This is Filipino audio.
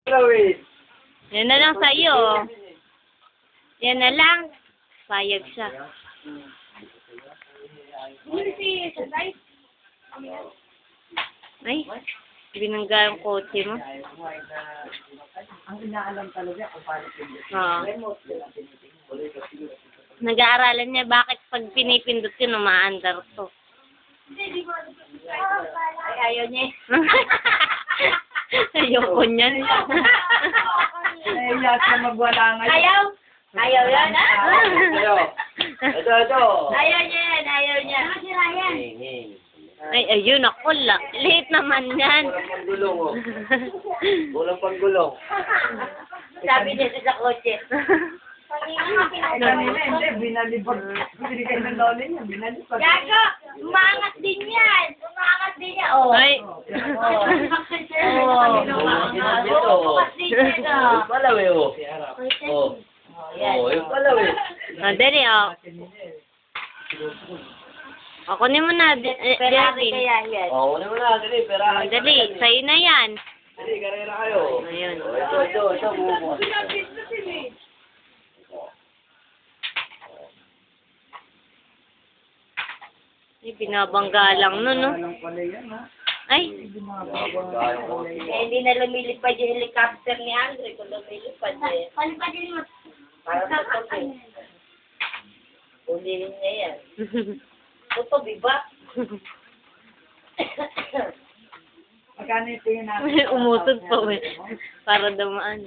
Flowers. Yan na lang sa iyo. Yan na lang. Payag siya. Ay, binangga yung kotse mo. Ang inaalam talaga kung paano Oo. Nag-aaralan niya bakit pag pinipindot yun, umaandar to. Ay, ayaw niya. Ayoko niyan. Ay, lahat na magwala ngayon. Ayaw. Ayaw yan, ha? Ito. Ito. Ayaw niya yan, ayaw niya. Ano si Ryan? Ay, ayun, ako lang. Late naman yan. Walang panggulong, oh. Walang panggulong. Sabi niya sa kotse. Hindi, binalibag. Binigay ng lolo niya, binalibag. Gago! Umangat din yan! Umangat din yan! Oh. Ay. Umangat din yan, oh. Palaw eh, oh. Oh. Yan. Oh, yung palaw eh. Ah, dali, oh. Ako ni mo na, Ferrari Jerry. kaya yan. Oh, una mo na, dali, pero... Oh, dali, sa'yo na yan. Dali, karera kayo. Ayun. Oh, ito, bumo. Ay, binabangga lang nun, no? Walang pala yan, ha? Ay, Eh, hindi na lumilipad yung helicopter ni Andre kung lumilipad eh. Palipad din mo. Para sa totob. Kulihin niya yan. Totob, iba? Magkano yung tingin natin? umusod pa, eh. Para dumaan.